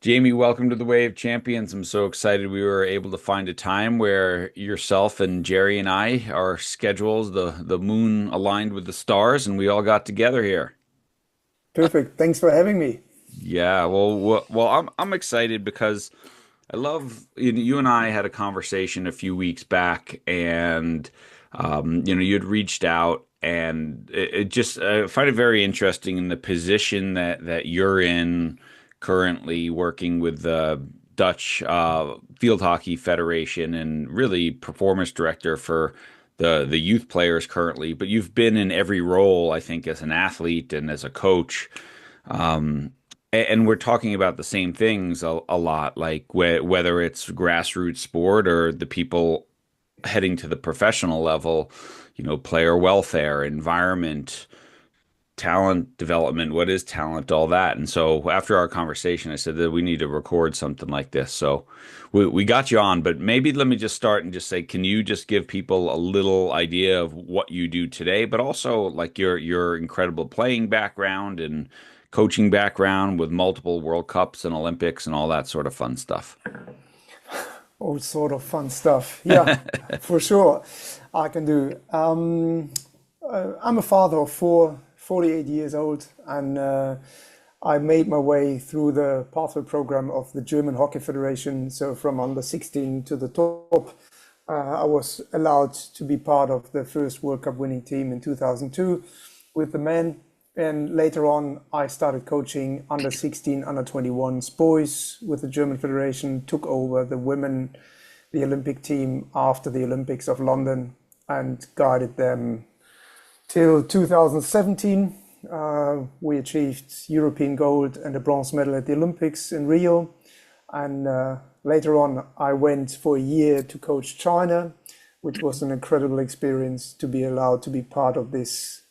Jamie, welcome to the Way of Champions. I'm so excited we were able to find a time where yourself and Jerry and I, our schedules, the moon aligned with the stars, and we all got together here. Perfect. Thanks for having me. Yeah, I'm excited because I love you and I had a conversation a few weeks back, and you had reached out, and it just I find it very interesting in the position that you're in currently, working with the Dutch Field Hockey Federation and really performance director for the youth players currently. But you've been in every role, I think, as an athlete and as a coach. And we're talking about the same things a lot, like whether it's grassroots sport or the people heading to the professional level, player welfare, environment, talent development, what is talent, all that. And so after our conversation, I said that we need to record something like this. So we got you on, but maybe let me just start and just say, can you just give people a little idea of what you do today, but also like your incredible playing background and coaching background with multiple World Cups and Olympics and all that sort of fun stuff. All sort of fun stuff. Yeah, for sure. I can do. I'm a father of four, 48 years old, and I made my way through the pathway program of the German Hockey Federation. So from under 16 to the top, I was allowed to be part of the first World Cup winning team in 2002 with the men. And later on, I started coaching under 16, under 21s boys with the German Federation, took over the women, the Olympic team after the Olympics of London and guided them till 2017. We achieved European gold and a bronze medal at the Olympics in Rio. And later on, I went for a year to coach China, which was an incredible experience to be allowed to be part of this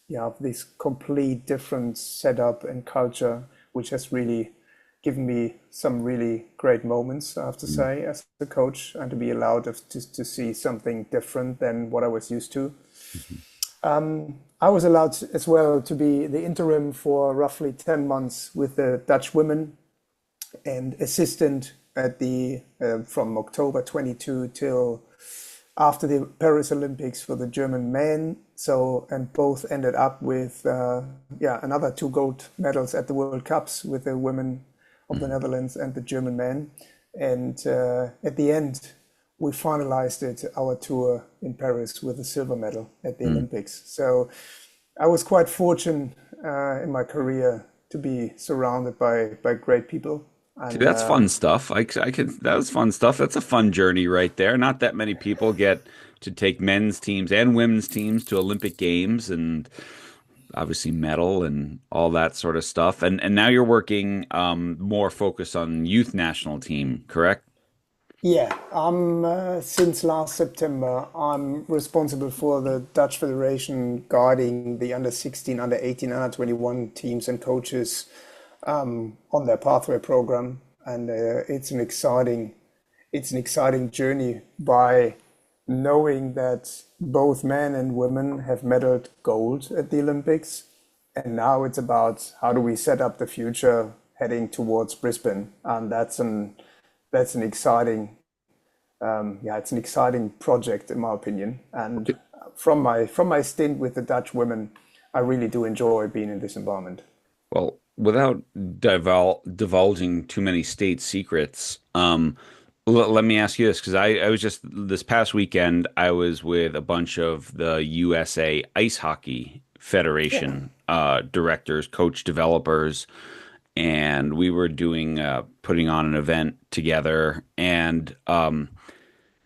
complete different setup and culture, which has really given me some really great moments, I have to say, as a coach, and to be allowed to see something different than what I was used to. I was allowed as well to be the interim for roughly 10 months with the Dutch women and assistant at the from October 22 till after the Paris Olympics for the German men. So, and both ended up with another two gold medals at the World Cups with the women of the Netherlands and the German men. And at the end, we finalized our tour in Paris with a silver medal at the Mm. Olympics. So I was quite fortunate in my career to be surrounded by great people. See, And that's fun stuff. I could, that was fun stuff. That's a fun journey right there. Not that many people get to take men's teams and women's teams to Olympic Games and obviously medal and all that sort of stuff. And now you're working more focused on youth national team, correct? yeah, I'm since last September, I'm responsible for the Dutch Federation guiding the under 16, under 18, under 21 teams and coaches on their pathway program, and it's an exciting journey by knowing that both men and women have medaled gold at the Olympics, and now it's about how do we set up the future heading towards Brisbane, and that's an exciting it's an exciting project in my opinion. And from my stint with the Dutch women, I really do enjoy being in this environment. Well, without divulging too many state secrets, let me ask you this because I was just this past weekend, I was with a bunch of the USA Ice Hockey Yeah. Federation directors, coach developers, and we were doing putting on an event together. And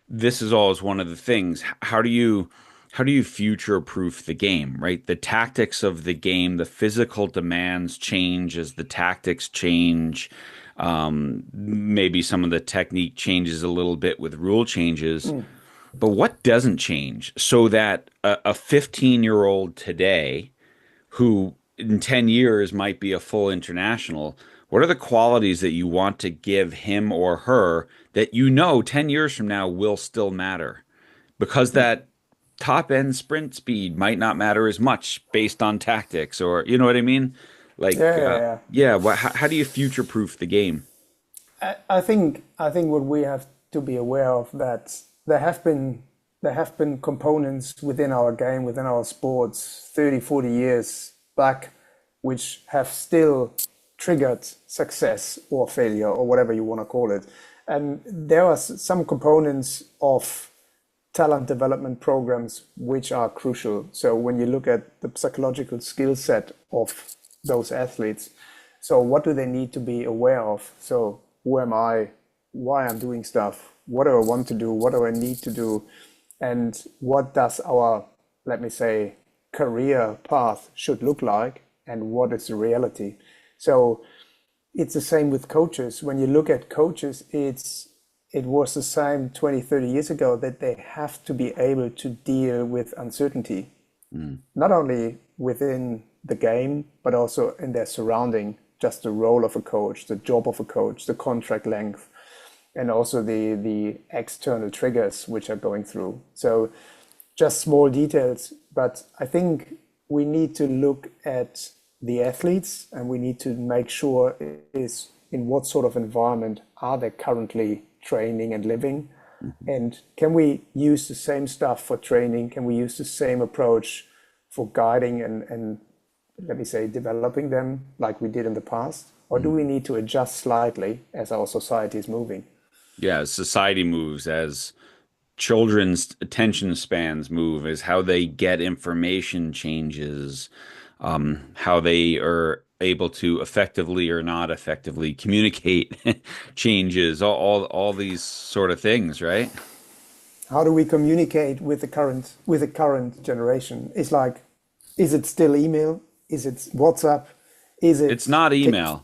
this is always one of the things. How do you future proof the game, right? The tactics of the game, the physical demands change as the tactics change. Maybe some of the technique changes a little bit with rule changes, Mm. but what doesn't change so that a 15-year-old today who in 10 years might be a full international, what are the qualities that you want to give him or her that 10 years from now will still matter? Because Mm. that top end sprint speed might not matter as much based on tactics, or you know what I mean? Yeah, Like, yeah, yeah. yeah, how do you future proof the game? I think what we have to be aware of that there have been components within our game, within our sports 30, 40 years back, which have still triggered success or failure or whatever you want to call it. And there are some components of talent development programs which are crucial. So when you look at the psychological skill set of those athletes, so what do they need to be aware of? So who am I? Why I'm doing stuff? What do I want to do? What do I need to do? And what does our, let me say, career path should look like? And what is the reality? So it's the same with coaches. When you look at coaches, it was the same 20, 30 years ago that they have to be able to deal with uncertainty, Mm. not only within the game, but also in their surrounding, just the role of a coach, the job of a coach, the contract length, and also the external triggers which are going through. So just small details, but I think we need to look at the athletes and we need to make sure is in what sort of environment are they currently training and living, Mhm. and can we use the same stuff for training? Can we use the same approach for guiding and let me say developing them like we did in the past? Or do we Mhm. need to adjust slightly as our society is moving? Yeah, as society moves, as children's attention spans move, as how they get information changes, how they are able to effectively or not effectively communicate changes, all these sort of things, right? How do we communicate with the current generation? It's like, is it still email? Is it WhatsApp? Is It's it not Tik? email.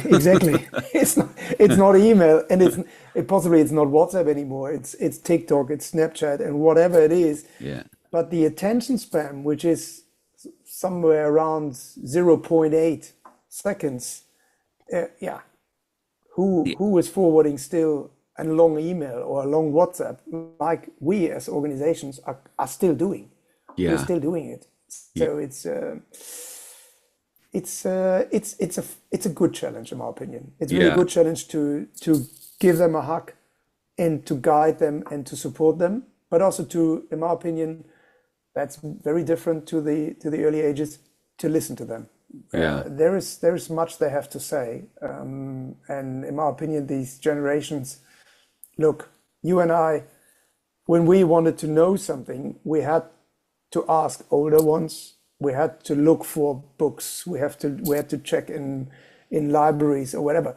Exactly. It's not email, and possibly it's not WhatsApp anymore. It's TikTok, it's Snapchat, and whatever it is. Yeah. But the attention span, which is somewhere around zero point 0.8 seconds, yeah, who Yeah. who is forwarding still a long email or a long WhatsApp like we as organizations are still doing? We're Yeah. still doing it. Yeah. So it's a good challenge in my opinion. It's really a Yeah. good challenge to give them a hug and to guide them and to support them, but also to, in my opinion, that's very different to the early ages, to listen to them. Yeah. There is much they have to say, and in my opinion, these generations, look, you and I, when we wanted to know something, we had to ask older ones. We had to look for books. We had to check in libraries or whatever.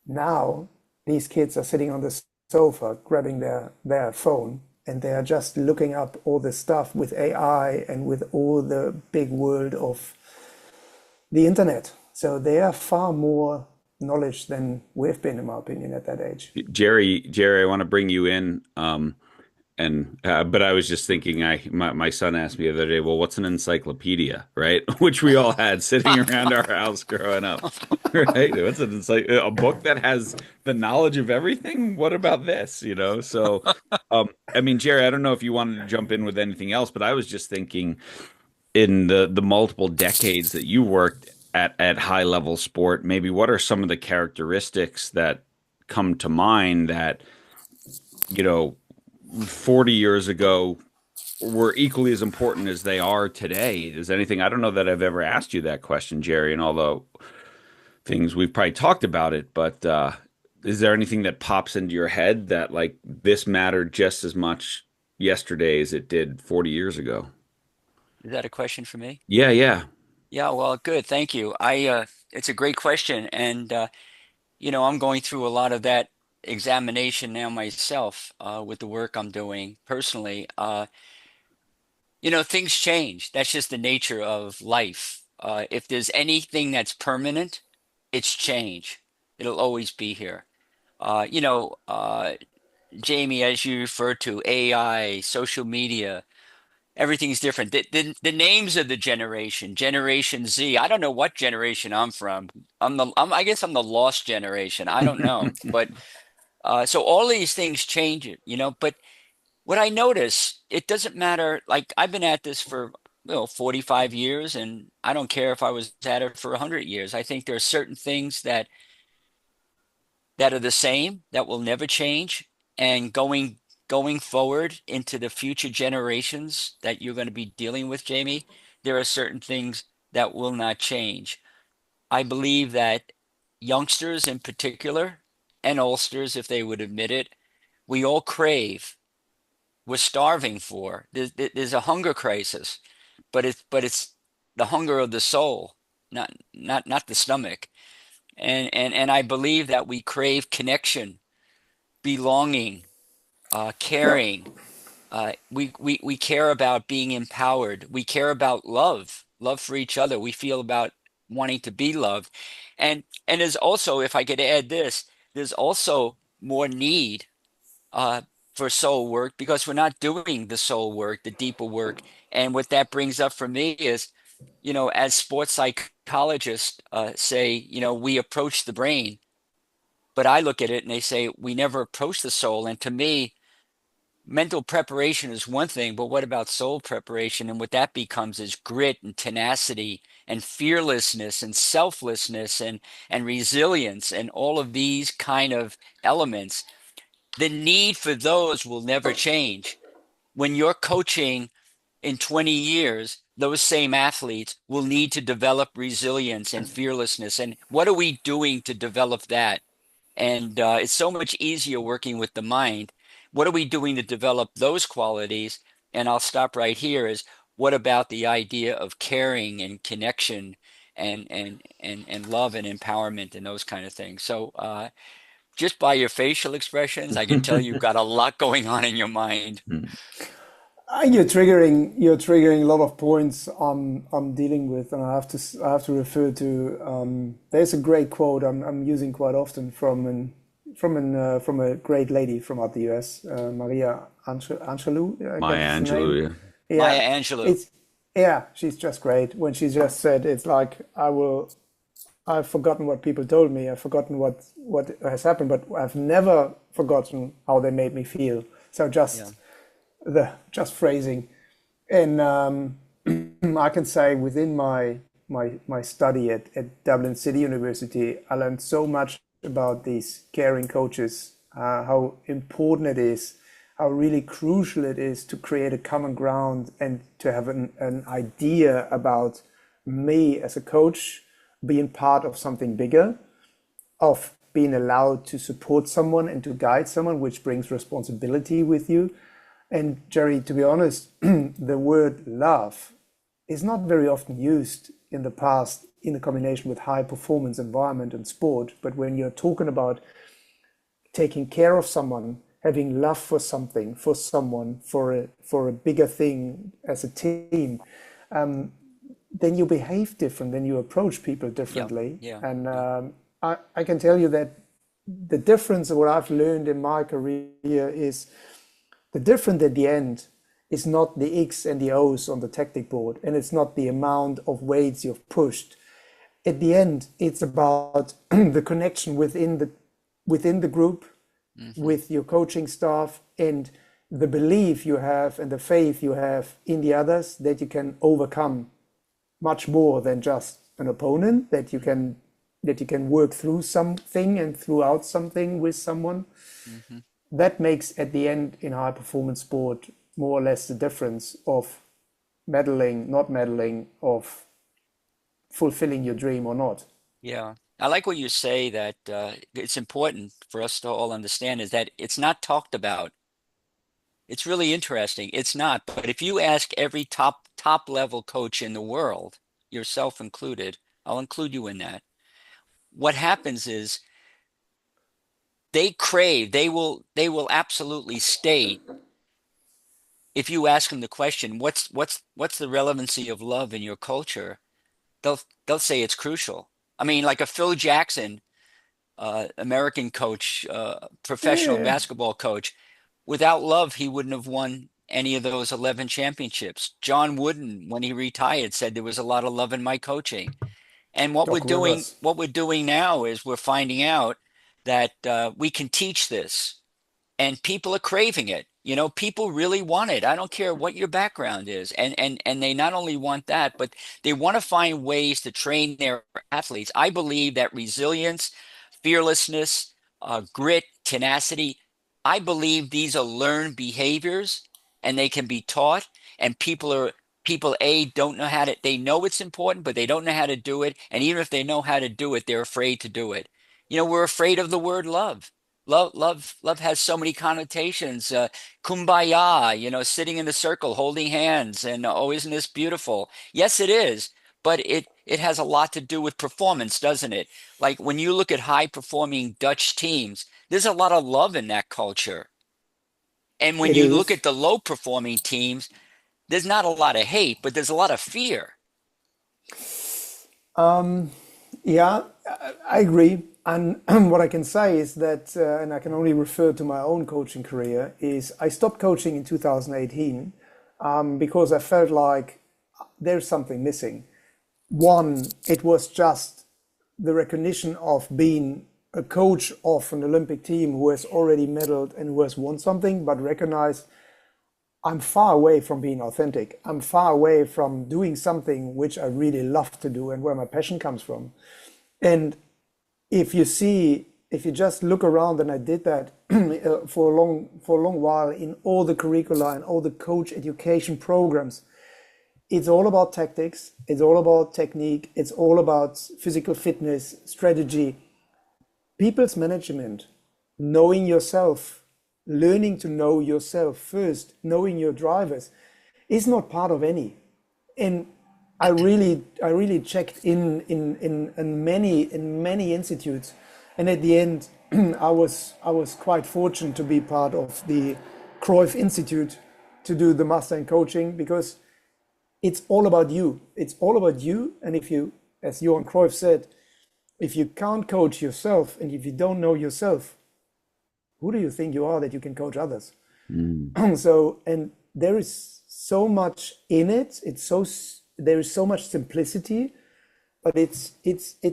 Now these kids are sitting on the sofa, grabbing their phone, and they are just looking up all this stuff with AI and with all the big world of the internet. So they are far more knowledge than we've been, in my opinion, at that age. Jerry, I want to bring you in. And but I was just thinking, my son asked me the other day, well, what's an encyclopedia, right? Which we all had sitting around our house growing up, right? What's a book that has the knowledge of everything? What about this? So I mean, Jerry, I don't know if you wanted to jump in with anything else, but I was just thinking in the multiple decades that you worked at high level sport, maybe what are some of the characteristics that come to mind that, you know, 40 years ago were equally as important as they are today? Is anything, I don't know that I've ever asked you that question, Jerry, and all the things we've probably talked about it, but is there anything that pops into your head that like this mattered just as much yesterday as it did 40 years ago? Is that a question for me? Yeah, yeah. Yeah, well, good. Thank you. It's a great question. And, I'm going through a lot of that examination now myself, with the work I'm doing personally. Things change. That's just the nature of life. If there's anything that's permanent, it's change. It'll always be here. Uh, you know, uh, Jamie, as you referred to, AI, social media, everything's different. The names of the Generation Z. I don't know what generation I'm from. I guess I'm the lost generation. I don't know. But so all these things change it, But what I notice, it doesn't matter. Like I've been at this for 45 years, and I don't care if I was at it for 100 years. I think there are certain things that that are the same, that will never change, and going forward into the future generations that you're going to be dealing with, Jamie, there are certain things that will not change. I believe that youngsters in particular, and oldsters, if they would admit it, we all crave, we're starving for. There's a hunger crisis, but it's the hunger of the soul, not the stomach. And I believe that we crave connection, belonging, Yeah, caring. We care about being empowered. We care about love for each other. We feel about wanting to be loved. And there's also, if I could add this, there's also more need uh, for soul work because we're not doing the soul work, the deeper work. And what that brings up for me is, as sports psychologists say, we approach the brain, but I look at it and they say we never approach the soul. And to me, mental preparation is one thing, but what about soul preparation? And what that becomes is grit and tenacity and fearlessness and selflessness and resilience and all of these kind of elements. The need for those will never change. When you're coaching in 20 years, those same athletes will need to develop resilience and fearlessness. And what are we doing to develop that? And it's so much easier working with the mind. What are we doing to develop those qualities? And I'll stop right here is what about the idea of caring and connection and love and empowerment and those kind of things? So just by your facial expressions, I can tell you've got a lot going on in your mind. You're triggering a lot of points I'm dealing with, and I have to refer to. There's a great quote I'm using quite often from a great lady from out the US, Maria Angelou, I Maya guess is the name. Angelou, yeah. Maya Yeah, Angelou. it's she's just great. When she just said, "It's like I've forgotten what people told me. I've forgotten what has happened, but I've never forgotten how they made me feel." So Yeah. just phrasing, and I can say within my study at Dublin City University, I learned so much about these caring coaches, how important it is, how really crucial it is to create a common ground and to have an idea about me as a coach being part of something bigger, of being allowed to support someone and to guide someone, which brings responsibility with you. And Jerry, to be honest, the word love is not very often used in the past in the combination with high performance environment and sport. But when you're talking about taking care of someone, having love for something, for someone, for a bigger thing as a team, then you behave different, then you approach people Yeah. differently. Yeah. And Yeah. I can tell you that the difference of what I've learned in my career is the difference at the end is not the X and the O's on the tactic board, and it's not the amount of weights you've pushed. At the end, it's about the connection within the group, Hmm. with your coaching staff, and the belief you have and the faith you have in the others that you can overcome much more than just an opponent, that you can work through something and throughout something with someone. Hmm. That makes at the end in high performance sport more or less the difference of meddling, not meddling, of fulfilling your dream or not. Yeah. I like what you say that it's important for us to all understand is that it's not talked about. It's really interesting. It's not, but if you ask every top level coach in the world, yourself included, I'll include you in that. What happens is they will absolutely state if you ask them the question, what's the relevancy of love in your culture? They'll say it's crucial. I mean, like a Phil Jackson, American coach, professional Yeah, basketball coach. Without love, he wouldn't have won any of those 11 championships. John Wooden, when he retired, said there was a lot of love in my coaching. And what we're Doc doing, Rivers. what we're doing now is we're finding out that we can teach this, and people are craving it. People really want it. I don't care what your background is. And they not only want that, but they want to find ways to train their athletes. I believe that resilience, fearlessness, grit, tenacity. I believe these are learned behaviors and they can be taught. And people A don't know how to, they know it's important, but they don't know how to do it. And even if they know how to do it, they're afraid to do it. We're afraid of the word love. Love has so many connotations. Kumbaya, sitting in the circle, holding hands, and oh, isn't this beautiful? Yes, it is, but it has a lot to do with performance, doesn't it? Like when you look at high performing Dutch teams, there's a lot of love in that culture. And when It you look is. at the low performing teams, there's not a lot of hate, but there's a lot of fear. Yeah, I agree. And what I can say is that, and I can only refer to my own coaching career, is I stopped coaching in 2018 because I felt like there's something missing. One, it was just the recognition of being a coach of an Olympic team who has already medaled and who has won something, but recognize I'm far away from being authentic. I'm far away from doing something which I really love to do and where my passion comes from. And if you just look around, and I did that for a long while in all the curricula and all the coach education programs, it's all about tactics, it's all about technique, it's all about physical fitness, strategy, people's management, knowing yourself, learning to know yourself first, knowing your drivers is not part of any. And I really checked in many institutes, and at the end, I was quite fortunate to be part of the Cruyff Institute to do the master in coaching because it's all about you. It's all about you, and if you, as Johan Cruyff said, if you can't coach yourself and if you don't know yourself, who do you think you are that you can coach others? Mm. So, and there is so much in it. There is so much simplicity, but it's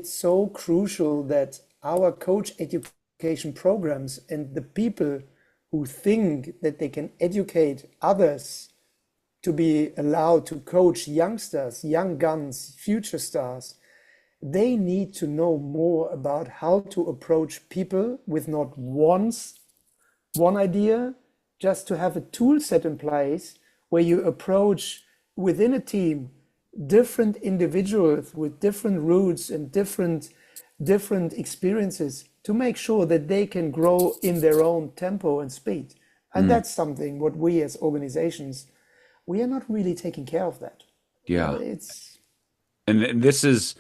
so crucial that our coach education programs and the people who think that they can educate others to be allowed to coach youngsters, young guns, future stars, they need to know more about how to approach people with not one idea, just to have a tool set in place where you approach within a team different individuals with different roots and different experiences to make sure that they can grow in their own tempo and speed. And Mm. that's something what we as organizations, we are not really taking care of that. Yeah. It's And this is,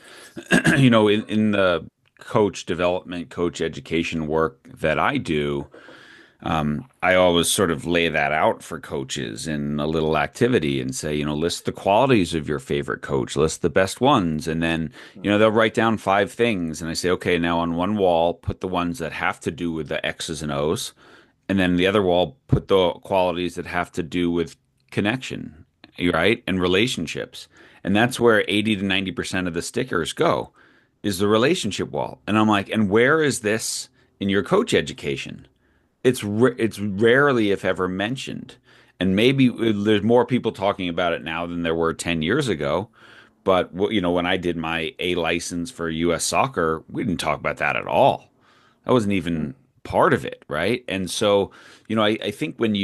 in the coach development, coach education work that I do, I always sort of lay that out for coaches in a little activity and say, list the qualities of your favorite coach, list the best ones. And then, they'll write down five things. And I say, okay, now on one wall, put the ones that have to do with the X's and O's. And then the other wall, put the qualities that have to do with connection, right? And relationships. And that's where 80 to 90% of the stickers go, is the relationship wall. And I'm like, and where is this in your coach education? It's rarely, if ever, mentioned, and maybe there's more people talking about it now than there were 10 years ago. But when I did my A license for U.S. soccer, we didn't talk about that at all. That wasn't even part of it, right? And so, I think when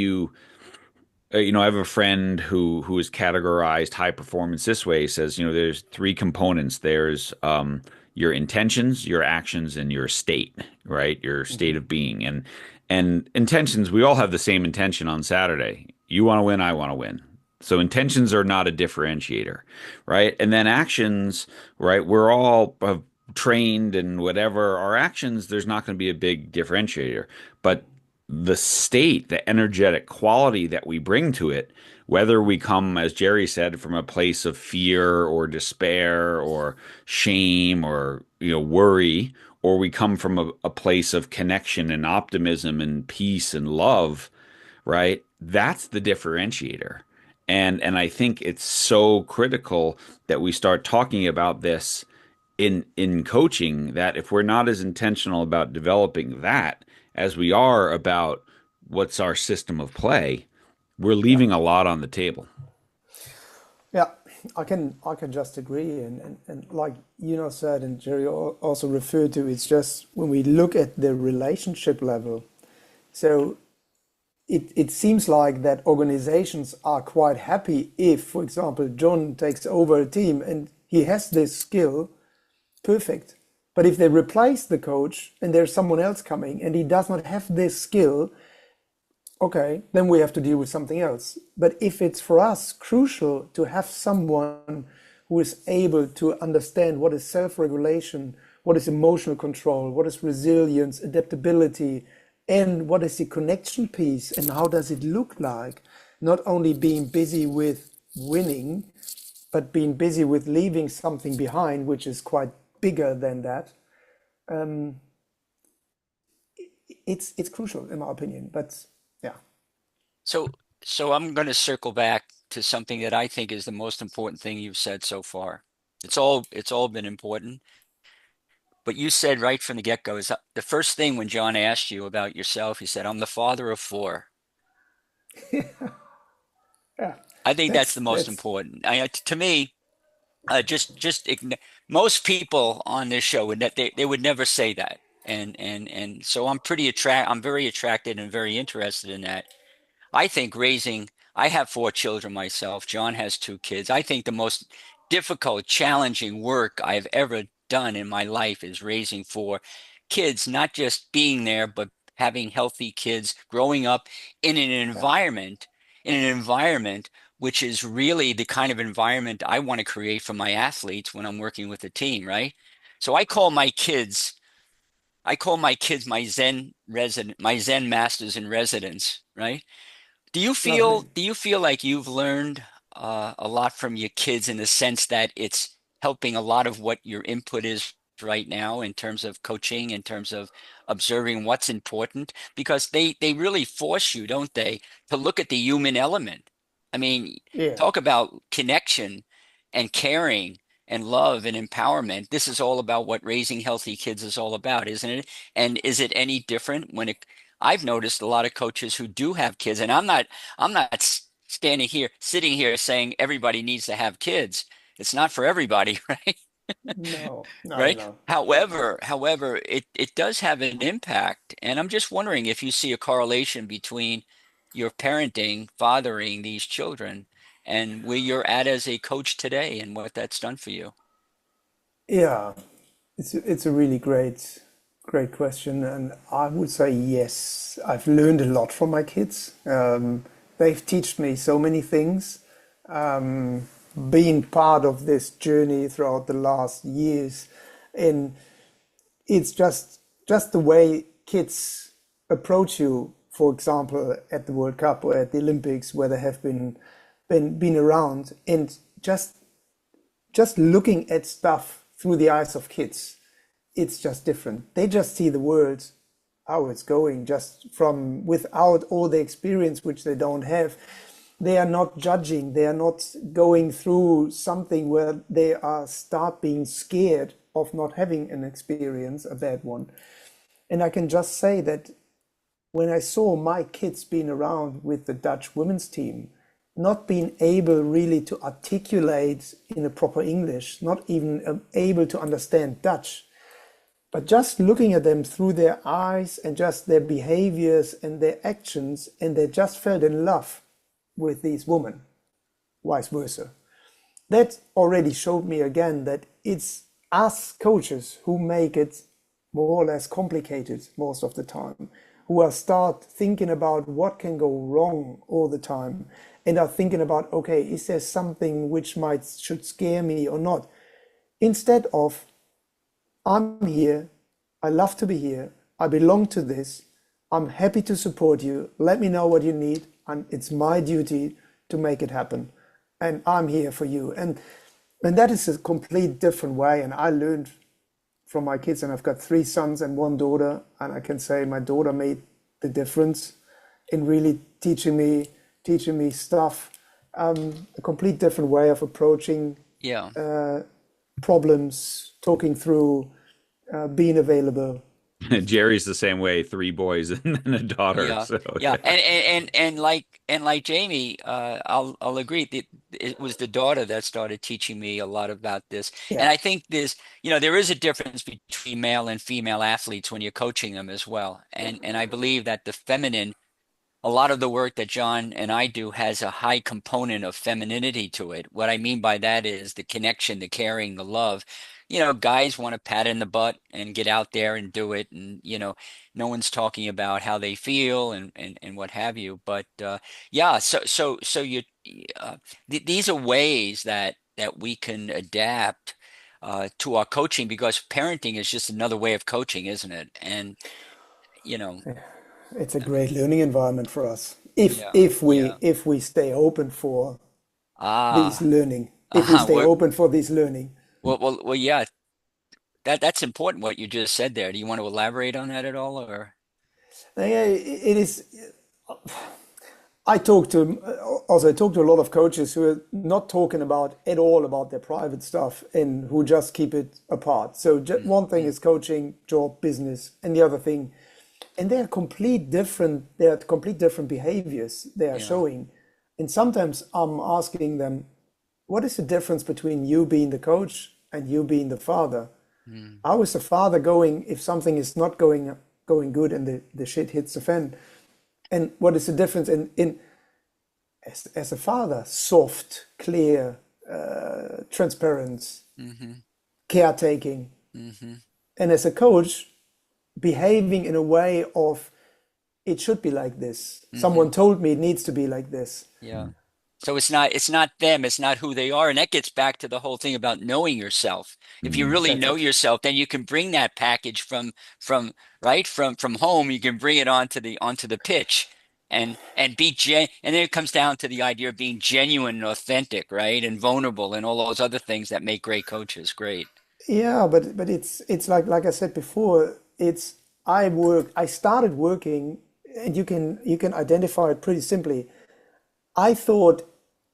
I have a friend who is categorized high performance this way. He says, there's three components. There's your intentions, your actions, and your state, right? Your state of being. And intentions, we all have the same intention on Saturday. You want to win, I want to win. So intentions are not a differentiator, right? And then actions, right? We're all trained and whatever our actions, there's not going to be a big differentiator. But the state, the energetic quality that we bring to it, whether we come, as Jerry said, from a place of fear or despair or shame or worry, or we come from a place of connection and optimism and peace and love, right? That's the differentiator. And I think it's so critical that we start talking about this in coaching, that if we're not as intentional about developing that as we are about what's our system of play, we're yeah, leaving a lot on the table. yeah. I can just agree, and like you know said, and Jerry also referred to, it's just when we look at the relationship level. So it seems like that organizations are quite happy if, for example, John takes over a team and he has this skill, perfect. But if they replace the coach and there's someone else coming and he does not have this skill, okay, then we have to deal with something else. But if it's for us crucial to have someone who is able to understand what is self-regulation, what is emotional control, what is resilience, adaptability, and what is the connection piece and how does it look like, not only being busy with winning, but being busy with leaving something behind, which is quite bigger than that. Um, it's crucial in my opinion. But yeah, So, so I'm going to circle back to something that I think is the most important thing you've said so far. It's all been important, but you said right from the get-go is the first thing when John asked you about yourself, he said, "I'm the father of four." yeah, I think that's the most that's important. To me, most people on this show would they would never say that, and so I'm very attracted and very interested in that. I think I have four children myself. John has two kids. I think the most difficult, challenging work I've ever done in my life is raising four kids, not just being there, but having healthy kids, growing up in an yeah, environment, in an environment which is really the kind of environment I want to create for my athletes when I'm working with a team, right? So I call my kids my Zen masters in residence, right? Do you lovely. feel do you feel like you've learned a lot from your kids in the sense that it's helping a lot of what your input is right now in terms of coaching, in terms of observing what's important? Because they really force you, don't they, to look at the human element. I mean, Yeah, talk about connection and caring and love and empowerment. This is all about what raising healthy kids is all about, isn't it? And is it any different I've noticed a lot of coaches who do have kids, and I'm not sitting here saying everybody needs to have kids. It's not for everybody, right? no, no, no, Right? no. However, it does have an impact, and I'm just wondering if you see a correlation between your parenting, fathering these children, and where you're at as a coach today and what that's done for you. Yeah, it's a really great question, and I would say yes. I've learned a lot from my kids. They've taught me so many things. Um, Being part of this journey throughout the last years, and it's just the way kids approach you. For example, at the World Cup or at the Olympics, where they have been around, and just looking at stuff through the eyes of kids, it's just different. They just see the world how it's going, just from without all the experience which they don't have. They are not judging. They are not going through something where they are start being scared of not having an experience, a bad one. And I can just say that when I saw my kids being around with the Dutch women's team, not being able really to articulate in a proper English, not even able to understand Dutch, but just looking at them through their eyes and just their behaviors and their actions, and they just fell in love with these women, vice versa. That already showed me again that it's us coaches who make it more or less complicated most of the time, who are start thinking about what can go wrong all the time, and are thinking about, okay, is there something which might should scare me or not, instead of, I'm here, I love to be here, I belong to this, I'm happy to support you, let me know what you need, and it's my duty to make it happen, and I'm here for you. And that is a complete different way. And I learned from my kids, and I've got three sons and one daughter, and I can say my daughter made the difference in really teaching me stuff, a complete different way of approaching Yeah. problems, talking through, being available. Jerry's the same way, three boys and then a daughter. Yeah, So yeah, yeah. and like Jamie, I'll agree. It was the daughter that started teaching me a lot about this, Yeah. and I think there is a difference between male and female athletes when you're coaching them as well, and I believe that the feminine a lot of the work that John and I do has a high component of femininity to it. What I mean by that is the connection, the caring, the love. Guys want to pat in the butt and get out there and do it. And, no one's talking about how they feel and what have you. But yeah, so these are ways that we can adapt to our coaching because parenting is just another way of coaching, isn't it? And, you know, It's a great learning environment for us. If yeah, if yeah. we if we stay open for these Ah, learning, if we stay we're, open for this learning. yeah, that's important what you just said there. Do you want to elaborate on that at all, or? Yeah, it is. I talk to also I talk to a lot of coaches who are not talking about at all about their private stuff and who just keep it apart. So one thing Mhm. is coaching, job, business, and the other thing, and they are complete different. They are complete different behaviors they are Yeah. showing, and sometimes I'm asking them, what is the difference between you being the coach and you being the father? Mm. How is the father going if something is not going good and the shit hits the fan? And what is the difference in as a father, soft, clear, transparent, Hmm. caretaking, Hmm. and as a coach, behaving in a way of it should be like this. Hmm. Someone told me it needs to be like this. Yeah. So it's not them, it's not who they are. And that gets back to the whole thing about knowing yourself. If you Mm. really That's know it. yourself, then you can bring that package from right from home, you can bring it onto the pitch and and then it comes down to the idea of being genuine and authentic, right? And vulnerable and all those other things that make great coaches great. Yeah, but it's like I said before, it's I started working and you can identify it pretty simply. I thought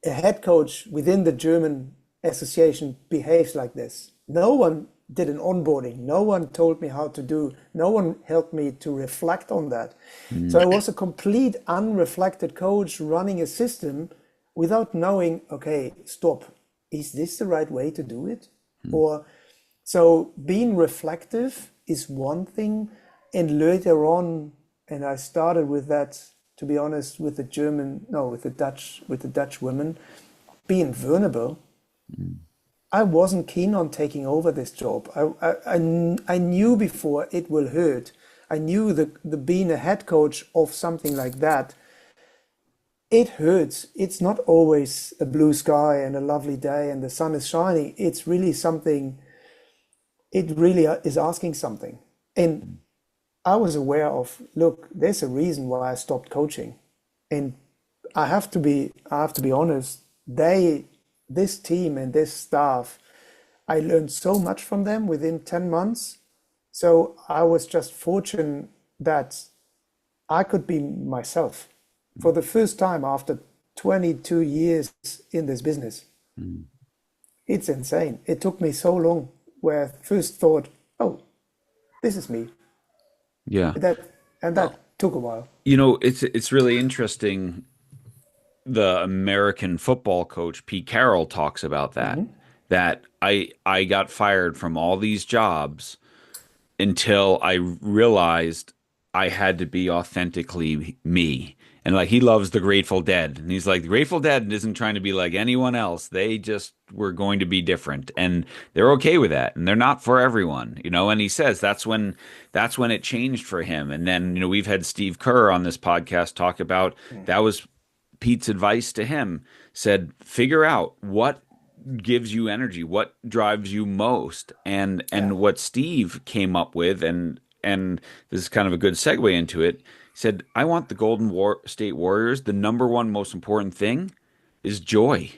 a head coach within the German association behaves like this. No one did an onboarding. No one told me how to do. No one helped me to reflect on that. So Mm. I was a complete unreflected coach running a system without knowing, okay, stop. Is this the right way to do it? Mm. Or so being reflective is one thing, and later on, and I started with that, to be honest, with the German, no, with the Dutch women, being vulnerable. Mm. I wasn't keen on taking over this job. I knew before it will hurt. I knew the being a head coach of something like that, it hurts. It's not always a blue sky and a lovely day and the sun is shining. It's really something, it really is asking something. And I was aware of, look, there's a reason why I stopped coaching. And I have to be honest, this team and this staff, I learned so much from them within 10 months. So I was just fortunate that I could be myself for the first time after 22 years in this business. Mm. It's insane. It took me so long where I first thought, oh, this is me. Yeah. Well, And that took a while. It's really interesting. The American football coach Pete Carroll talks about that. Hmm. That I got fired from all these jobs until I realized I had to be authentically me. And like he loves the Grateful Dead. And he's like, the Grateful Dead isn't trying to be like anyone else. They just were going to be different. And they're okay with that. And they're not for everyone. And he says that's when it changed for him. And then, we've had Steve Kerr on this podcast talk about that was Pete's advice to him. Said, figure out what gives you energy, what drives you most, and Yeah. what Steve came up with, and this is kind of a good segue into it. He said, "I want the State Warriors. The number one most important thing is joy.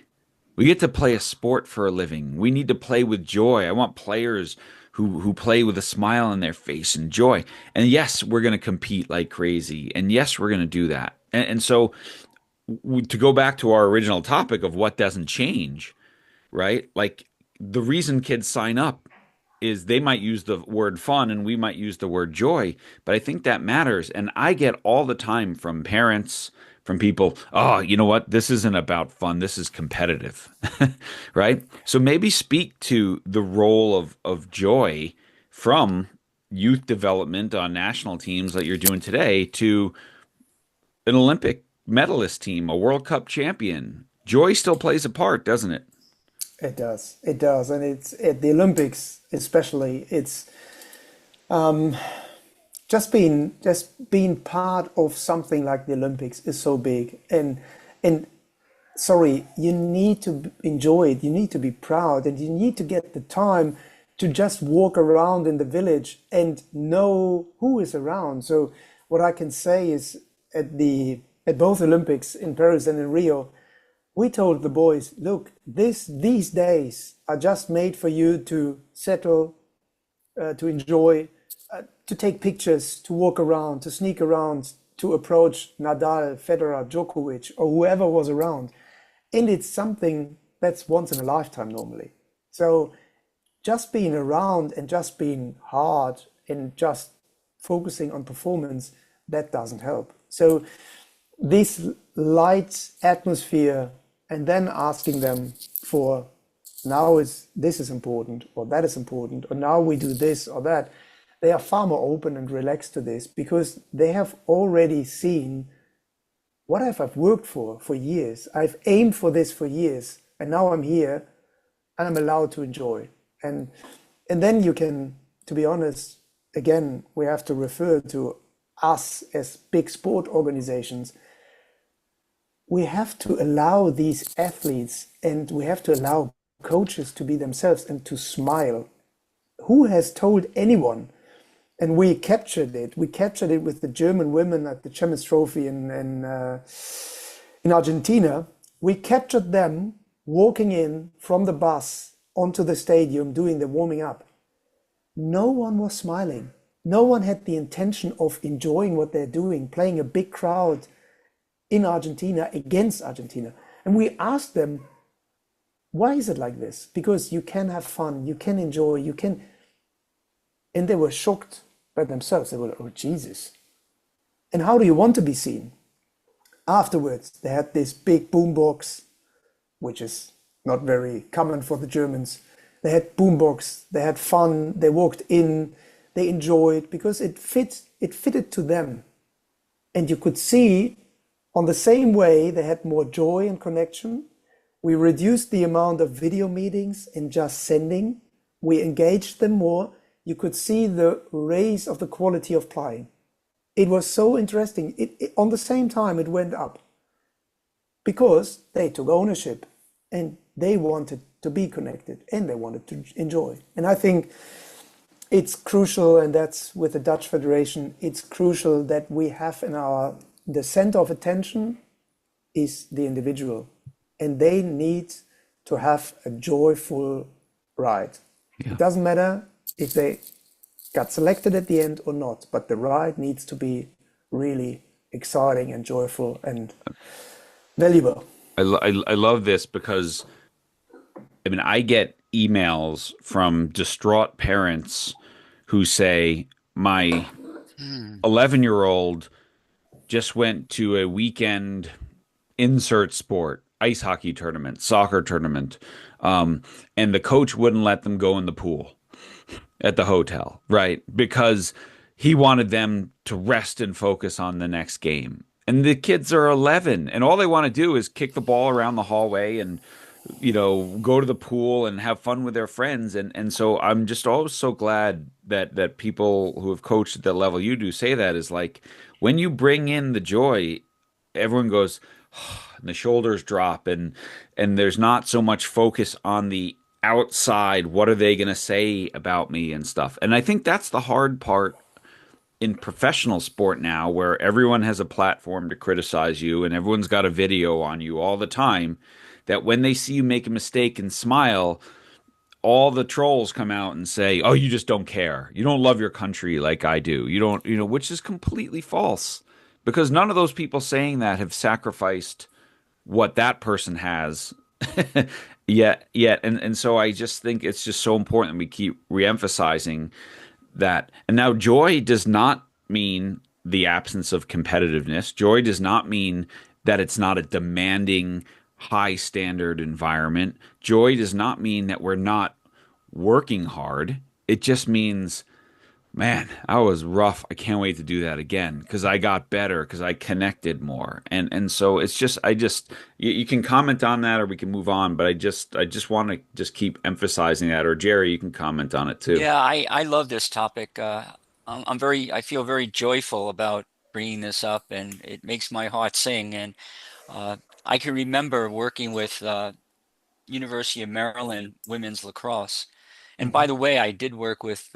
We get to play a sport for a living. We need to play with joy. I want players who play with a smile on their face and joy. And yes, we're going to compete like crazy. And yes, we're going to do that. And so, to go back to our original topic of what doesn't change, right? Like the reason kids sign up is they might use the word fun and we might use the word joy, but I think that matters. And I get all the time from parents, from people, oh, you know what? This isn't about fun. This is competitive, right? So maybe speak to the role of joy from youth development on national teams like you're doing today to an Olympic medalist team, a World Cup champion. Joy still plays a part, doesn't it? It does. It does. And it's at the Olympics, especially, it's just being part of something like the Olympics is so big. And sorry, you need to enjoy it. You need to be proud, and you need to get the time to just walk around in the village and know who is around. So what I can say is at both Olympics in Paris and in Rio, we told the boys, look, these days are just made for you to settle, to enjoy, to take pictures, to walk around, to sneak around, to approach Nadal, Federer, Djokovic, or whoever was around. And it's something that's once in a lifetime normally. So just being around and just being hard and just focusing on performance, that doesn't help. So this light atmosphere, and then asking them for, now is this is important or that is important, or now we do this or that, they are far more open and relaxed to this because they have already seen what I've worked for years. I've aimed for this for years, and now I'm here and I'm allowed to enjoy. And then you can, to be honest, again, we have to refer to us as big sport organizations. We have to allow these athletes and we have to allow coaches to be themselves and to smile. Who has told anyone? And we captured it. We captured it with the German women at the Champions Trophy in Argentina. We captured them walking in from the bus onto the stadium doing the warming up. No one was smiling. No one had the intention of enjoying what they're doing, playing a big crowd in Argentina against Argentina. And we asked them, why is it like this? Because you can have fun, you can enjoy, you can. And they were shocked by themselves. They were like, oh, Jesus. And how do you want to be seen? Afterwards, they had this big boombox, which is not very common for the Germans. They had boombox, they had fun, they walked in, they enjoyed because it fitted to them. And you could see on the same way they had more joy and connection. We reduced the amount of video meetings and just sending. We engaged them more. You could see the raise of the quality of playing. It was so interesting. On the same time, it went up because they took ownership and they wanted to be connected and they wanted to enjoy. And I think it's crucial, and that's with the Dutch Federation, it's crucial that we have the center of attention is the individual, and they need to have a joyful ride. Yeah. It doesn't matter if they got selected at the end or not, but the ride needs to be really exciting and joyful and valuable. I love this because I mean, I get emails from distraught parents who say, my 11-year-old just went to a weekend insert sport, ice hockey tournament, soccer tournament, and the coach wouldn't let them go in the pool at the hotel, right? Because he wanted them to rest and focus on the next game. And the kids are 11, and all they want to do is kick the ball around the hallway and go to the pool and have fun with their friends. And so I'm just always so glad that people who have coached at the level you do say that is like, when you bring in the joy, everyone goes, and the shoulders drop, and there's not so much focus on the outside. What are they going to say about me and stuff? And I think that's the hard part in professional sport now, where everyone has a platform to criticize you and everyone's got a video on you all the time, that when they see you make a mistake and smile, all the trolls come out and say, oh, you just don't care. You don't love your country like I do. You don't, which is completely false, because none of those people saying that have sacrificed what that person has Yeah, and so I just think it's just so important we keep reemphasizing that. And now joy does not mean the absence of competitiveness. Joy does not mean that it's not a demanding, high standard environment. Joy does not mean that we're not working hard. It just means, man, I was rough. I can't wait to do that again because I got better because I connected more. And so it's just you can comment on that or we can move on, but I just want to just keep emphasizing that. Or Jerry, you can comment on it too. Yeah, I love this topic. I feel very joyful about bringing this up, and it makes my heart sing. And I can remember working with University of Maryland women's lacrosse. And by Mhm. the way, I did work with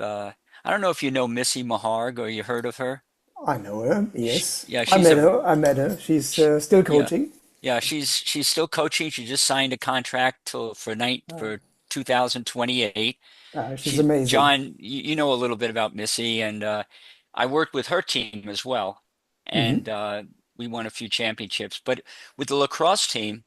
I don't know if you know Missy Maharg or you heard of her. I know her. Sh Yes, yeah, I she's met a her. I met her. She's sh still yeah. coaching. Yeah, she's still coaching. She just signed a contract for 2028. She's amazing. John, you know a little bit about Missy, and I worked with her team as well, Hmm. and we won a few championships. But with the lacrosse team,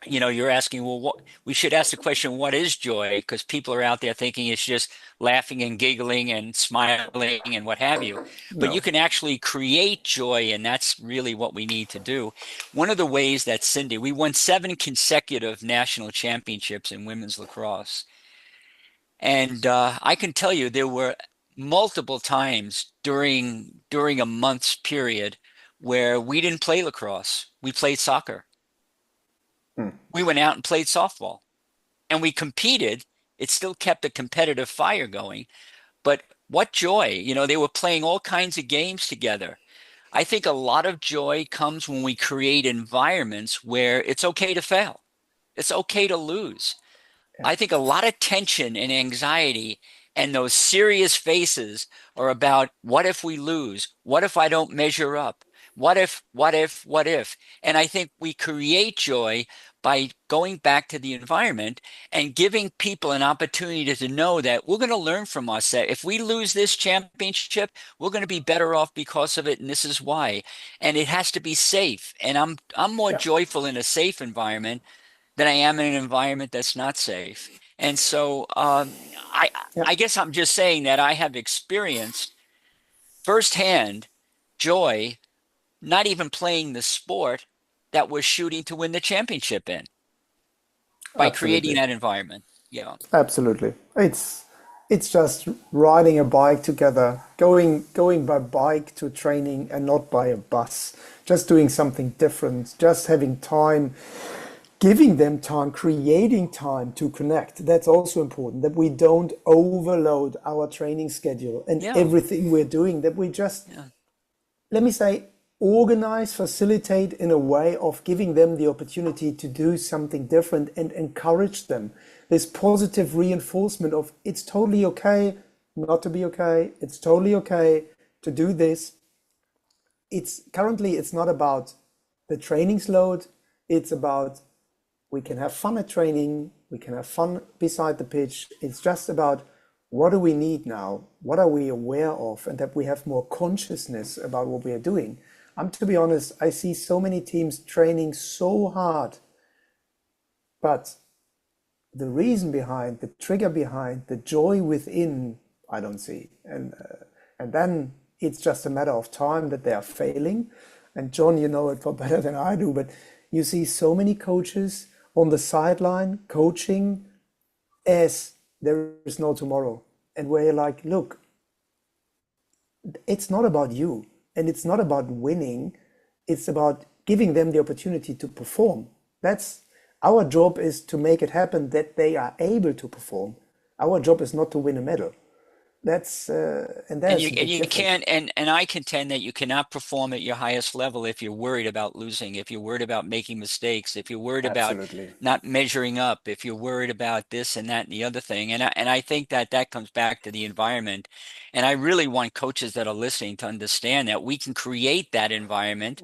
you're asking, well, what we should ask the question, what is joy? Because people are out there thinking it's just laughing and giggling and smiling and what have you. But you No. can actually create joy, and that's really what we need to do. One of the ways that we won 7 consecutive national championships in women's lacrosse. And I can tell you there were multiple times during a month's period where we didn't play lacrosse. We played soccer. Hmm. We went out and played softball and we competed. It still kept a competitive fire going. But what joy, they were playing all kinds of games together. I think a lot of joy comes when we create environments where it's okay to fail. It's okay to lose. Yeah. I think a lot of tension and anxiety and those serious faces are about what if we lose? What if I don't measure up? What if, what if, what if? And I think we create joy by going back to the environment and giving people an opportunity to know that we're going to learn from us, that if we lose this championship, we're going to be better off because of it, and this is why. And it has to be safe. And I'm more Yeah. joyful in a safe environment than I am in an environment that's not safe. And so I Yeah. I guess I'm just saying that I have experienced firsthand joy not even playing the sport that we're shooting to win the championship in by creating Absolutely. that environment. Yeah. Absolutely. It's just riding a bike together, going by bike to training and not by a bus. Just doing something different, just having time, giving them time, creating time to connect. That's also important, that we don't overload our training schedule and Yeah. everything we're doing, that we just, Yeah. let me say, organize, facilitate in a way of giving them the opportunity to do something different and encourage them. This positive reinforcement of it's totally okay not to be okay, it's totally okay to do this. It's not about the training's load, it's about we can have fun at training, we can have fun beside the pitch. It's just about what do we need now? What are we aware of? And that we have more consciousness about what we are doing. To be honest, I see so many teams training so hard, but the reason behind, the trigger behind, the joy within, I don't see. And then it's just a matter of time that they are failing. And John, you know it far better than I do, but you see so many coaches on the sideline coaching as there is no tomorrow. And where you're like, look, it's not about you and it's not about winning. It's about giving them the opportunity to perform. That's our job, is to make it happen that they are able to perform. Our job is not to win a medal. And And there's you a and big you difference. can't and I contend that you cannot perform at your highest level if you're worried about losing, if you're worried about making mistakes, if you're worried about Absolutely. not measuring up, if you're worried about this and that and the other thing. And I think that that comes back to the environment. And I really want coaches that are listening to understand that we can create that environment.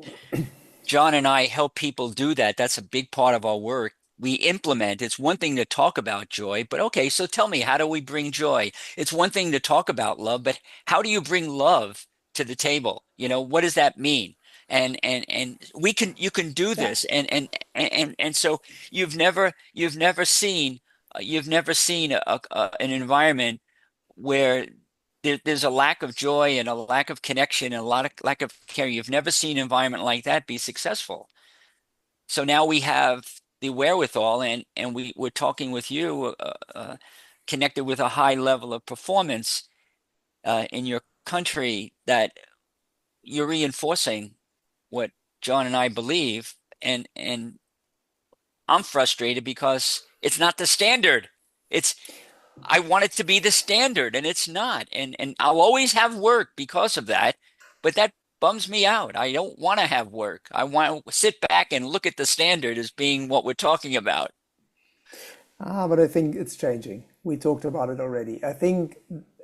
John and I help people do that. That's a big part of our work. We implement. It's one thing to talk about joy, but okay, so tell me, how do we bring joy? It's one thing to talk about love, but how do you bring love to the table? What does that mean? and you can do Yeah. this, and so you've never seen an environment where there's a lack of joy and a lack of connection and a lot of lack of care. You've never seen an environment like that be successful. So now we have the wherewithal, and we're talking with you, connected with a high level of performance in your country, that you're reinforcing what John and I believe, and I'm frustrated because it's not the standard. It's I want it to be the standard, and it's not. And I'll always have work because of that, but that bums me out. I don't want to have work. I want to sit back and look at the standard as being what we're talking about. But I think it's changing. We talked about it already. I think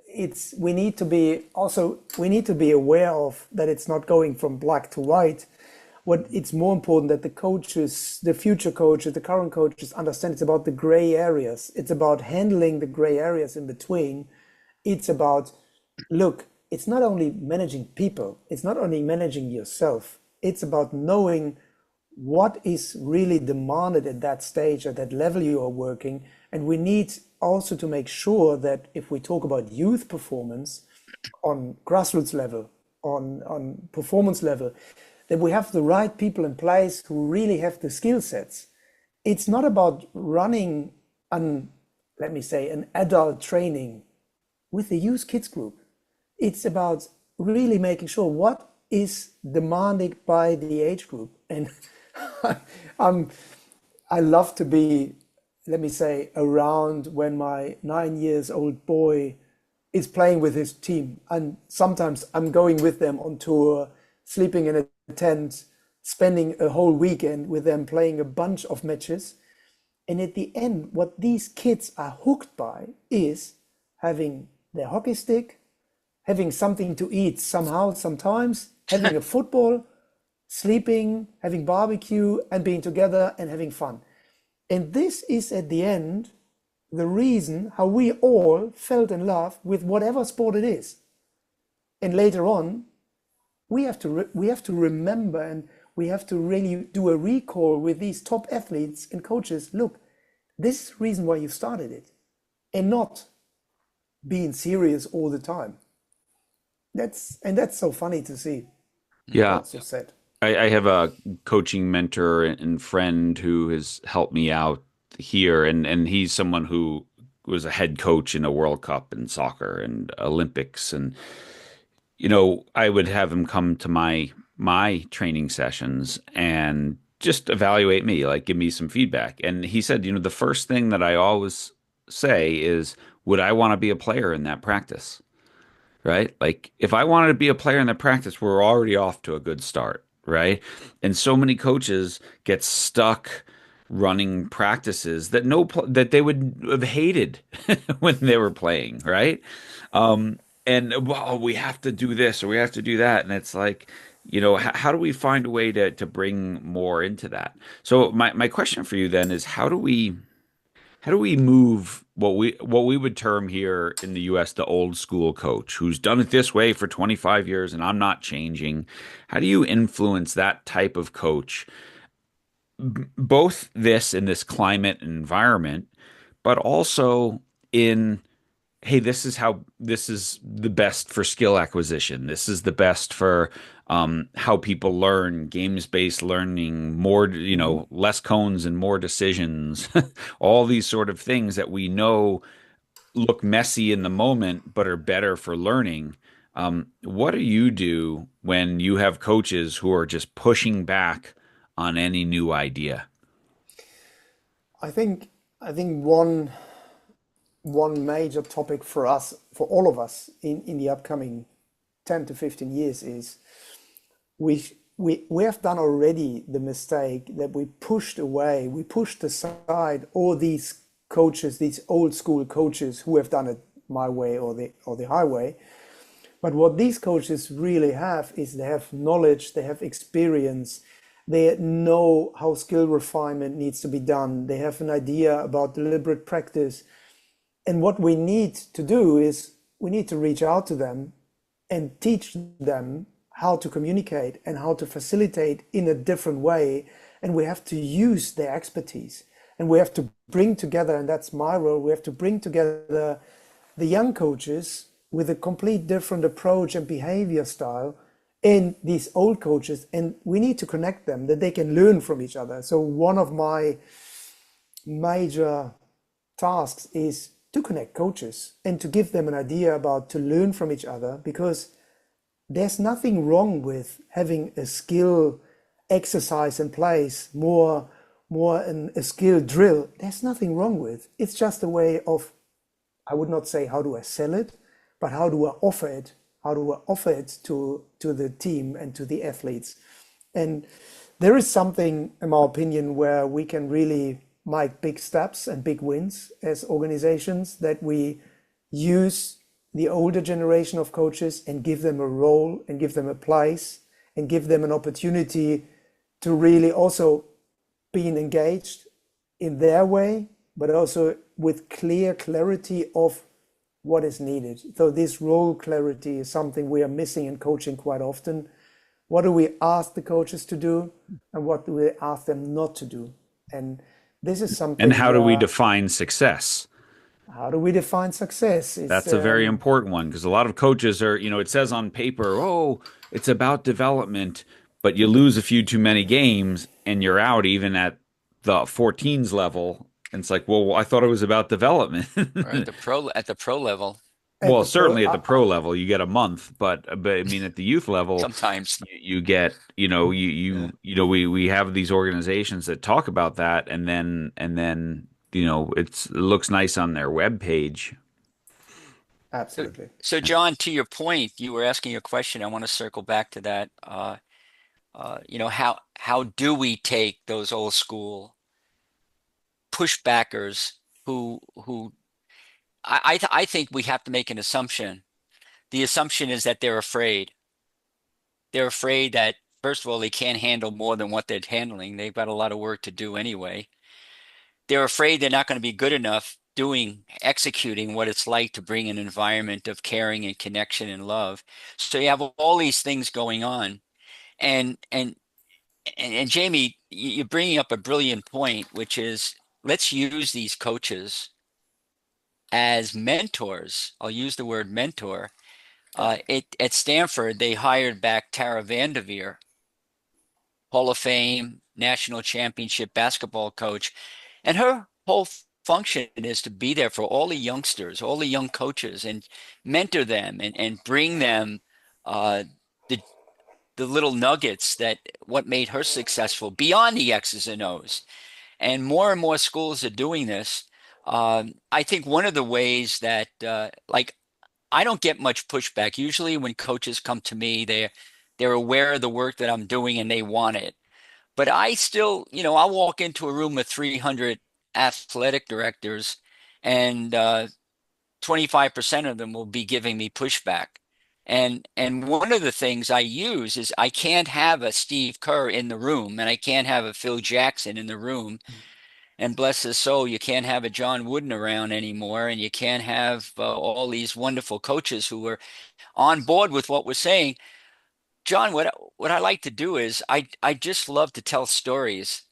it's we need to be also we need to be aware of that it's not going from black to white. What it's more important that the coaches, the future coaches, the current coaches understand it's about the gray areas. It's about handling the gray areas in between. It's about, look, it's not only managing people, it's not only managing yourself. It's about knowing what is really demanded at that stage, at that level you are working. And we need also to make sure that if we talk about youth performance on grassroots level, on performance level, that we have the right people in place who really have the skill sets. It's not about running an, let me say, an adult training with the youth kids group. It's about really making sure what is demanded by the age group. And I'm, I love to be, let me say, around when my 9 years old boy is playing with his team. And sometimes I'm going with them on tour, sleeping in a tent, spending a whole weekend with them playing a bunch of matches. And at the end, what these kids are hooked by is having their hockey stick, having something to eat somehow, sometimes, having a football, sleeping, having barbecue, and being together and having fun. And this is at the end the reason how we all felt in love with whatever sport it is. And later on, we have to remember, and we have to really do a recall with these top athletes and coaches. Look, this is the reason why you started it, and not being serious all the time. That's so funny to see. Yeah. Oh, so sad. I have a coaching mentor and friend who has helped me out here, and he's someone who was a head coach in a World Cup in soccer and Olympics, and I would have him come to my training sessions and just evaluate me, like give me some feedback. And he said, the first thing that I always say is, would I want to be a player in that practice? Right? Like if I wanted to be a player in that practice, we're already off to a good start, right? And so many coaches get stuck running practices that that they would have hated when they were playing, right? And well, we have to do this or we have to do that, and it's like, how do we find a way to bring more into that? So my question for you then is, how do we move what we would term here in the US the old school coach who's done it this way for 25 years and I'm not changing? How do you influence that type of coach, both this in this climate and environment, but also in, hey, this is the best for skill acquisition. This is the best for how people learn, games-based learning, more, less cones and more decisions, all these sort of things that we know look messy in the moment, but are better for learning. What do you do when you have coaches who are just pushing back on any new idea? I think I think one major topic for us, for all of us in the upcoming 10 to 15 years is we have done already the mistake that we pushed aside all these coaches, these old school coaches who have done it my way or the highway. But what these coaches really have is they have knowledge, they have experience, they know how skill refinement needs to be done, they have an idea about deliberate practice. And what we need to do is we need to reach out to them and teach them how to communicate and how to facilitate in a different way. And we have to use their expertise. And we have to bring together, and that's my role, we have to bring together the young coaches with a complete different approach and behavior style and these old coaches. And we need to connect them that they can learn from each other. So one of my major tasks is to connect coaches and to give them an idea about to learn from each other, because there's nothing wrong with having a skill exercise in place, a skill drill. There's nothing wrong with. It's just a way of, I would not say how do I sell it, but how do I offer it? How do I offer it to the team and to the athletes? And there is something, in my opinion, where we can really make big steps and big wins as organizations, that we use the older generation of coaches and give them a role and give them a place and give them an opportunity to really also being engaged in their way, but also with clarity of what is needed. So this role clarity is something we are missing in coaching quite often. What do we ask the coaches to do, and what do we ask them not to do? And this is And something how do we where, define success? how do we define success? It's That's a very important one, because a lot of coaches are, it says on paper, oh, it's about development, but you lose a few too many games and you're out even at the 14s level. And it's like, well, I thought it was about development. Or at the pro level, at Well, the pro. certainly at the pro level, you get a month, but I mean, at the youth level, sometimes. you get, Yeah. we have these organizations that talk about that, and then it looks nice on their web page. So, Absolutely. so John, to your point, you were asking a question. I want to circle back to that. How do we take those old school pushbackers who I think we have to make an assumption. The assumption is that they're afraid. They're afraid that, first of all, they can't handle more than what they're handling. They've got a lot of work to do anyway. They're afraid they're not going to be good enough executing what it's like to bring an environment of caring and connection and love. So you have all these things going on. And and and Jamie, you're bringing up a brilliant point, which is let's use these coaches as mentors. I'll use the word mentor. Yeah. At Stanford, they hired back Tara Vanderveer, Hall of Fame, national championship basketball coach. And her whole function is to be there for all the youngsters, all the young coaches, and mentor them and bring them uh, the the little nuggets that what made her successful beyond the X's and O's. And more schools are doing this. I think one of the ways that like I don't get much pushback. Usually when coaches come to me, they're aware of the work that I'm doing and they want it. But I still, I'll walk into a room of 300 athletic directors and 25% of them will be giving me pushback. And one of the things I use is I can't have a Steve Kerr in the room and I can't have a Phil Jackson in the room. And bless his soul, you can't have a John Wooden around anymore, and you can't have all these wonderful coaches who are on board with what we're saying. John, what I like to do is I just love to tell stories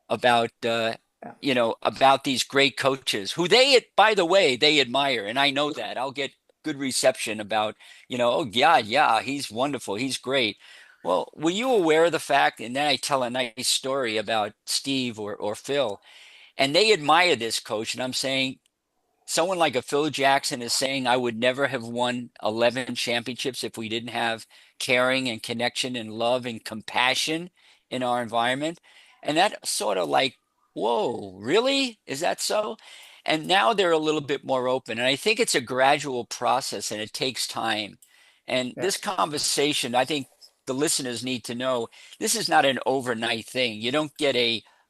about Yeah. about these great coaches who by the way, they admire, and I know that I'll get good reception about oh yeah, he's wonderful, he's great. Well, were you aware of the fact? And then I tell a nice story about Steve or Phil, and they admire this coach, and I'm saying someone like a Phil Jackson is saying, I would never have won 11 championships if we didn't have caring and connection and love and compassion in our environment. And that sort of like, whoa, really? Is that so? And now they're a little bit more open. And I think it's a gradual process and it takes time. And Yeah. this conversation, I think the listeners need to know this is not an overnight thing. You don't get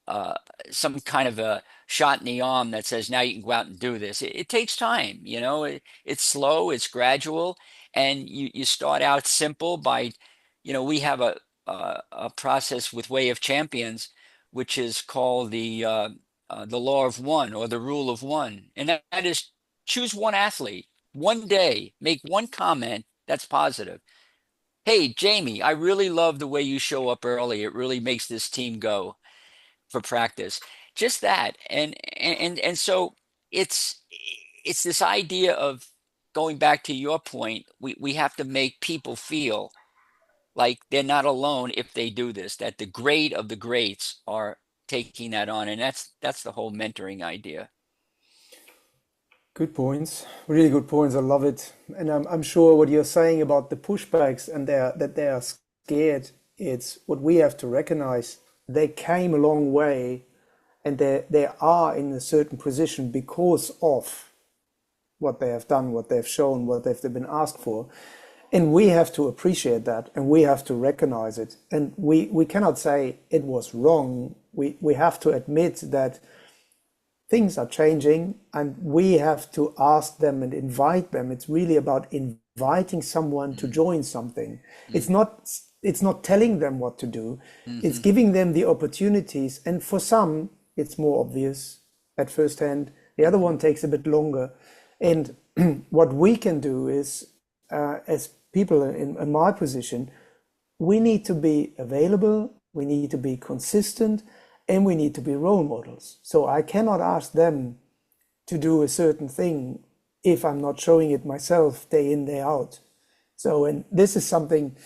uh, some kind of a shot in the arm that says now you can go out and do this. It takes time, it's slow, it's gradual, and you start out simple by, we have a process with Way of Champions, which is called the law of one or the rule of one, and that is choose one athlete, one day, make one comment that's positive, Hey, Jamie, I really love the way you show up early. It really makes this team go for practice. Just that. And so it's it's this idea of going back to your point, we have to make people feel like they're not alone if they do this, that the great of the greats are taking that on. And that's the whole mentoring idea. Good points, really good points. I love it, and I'm sure what you're saying about the pushbacks and that they are scared. It's what we have to recognize. They came a long way, and they are in a certain position because of what they have done, what they've shown, what they've been asked for. And we have to appreciate that and we have to recognize it. And we cannot say it was wrong. We have to admit that things are changing and we have to ask them and invite them. It's really about inviting someone to join something. Mm, It's not telling them what to do. It's hmm giving them the opportunities. And for some, it's more obvious at first hand. The other one takes a bit longer. And what we can do is, as people in my position, we need to be available, we need to be consistent, and we need to be role models. So I cannot ask them to do a certain thing if I'm not showing it myself day in, day out. So, and this is something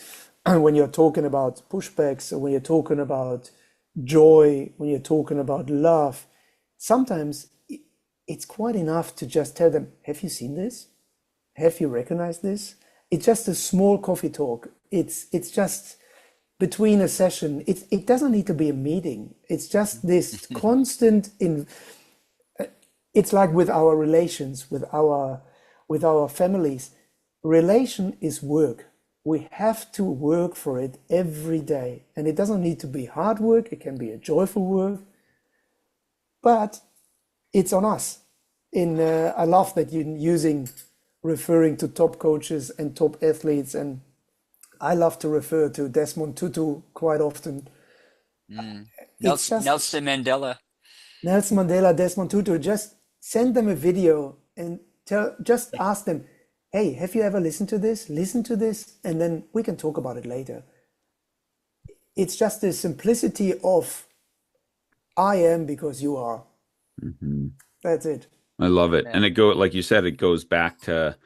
when you're talking about pushbacks, or when you're talking about joy, when you're talking about love, sometimes it's quite enough to just tell them, have you seen this? Have you recognized this? It's just a small coffee talk. It's just between a session. It doesn't need to be a meeting. It's just this constant in. It's like with our relations, with our families. Relation is work. We have to work for it every day, and it doesn't need to be hard work. It can be a joyful work, but it's on us. In I love that you're using referring to top coaches and top athletes, and I love to refer to Desmond Tutu quite often. mm. It's just Nelson Mandela. Nelson Mandela, Desmond Tutu. Just send them a video and just ask them, "Hey, have you ever listened to this? Listen to this, and then we can talk about it later." It's just the simplicity of "I am because you are." Mhm. That's it. I love it. Yeah. And like you said, it goes back to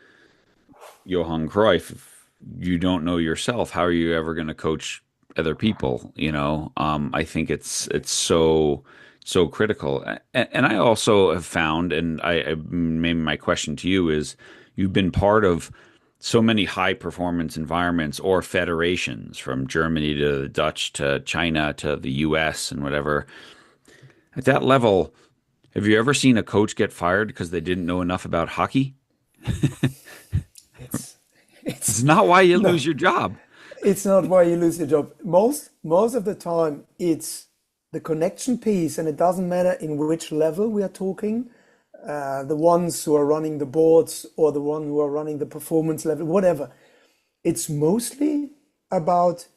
Johan Cruyff. If you don't know yourself, how are you ever going to coach other people? I think it's so critical. And I also have found, and maybe my question to you is, you've been part of so many high performance environments or federations, from Germany to the Dutch to China to the US and whatever. At that level, have you ever seen a coach get fired because they didn't know enough about hockey? It's It's it's not why you no. lose your job. It's not why you lose your job. Most of the time, it's the connection piece, and it doesn't matter in which level we are talking. The ones who are running the boards or the one who are running the performance level, whatever. It's mostly about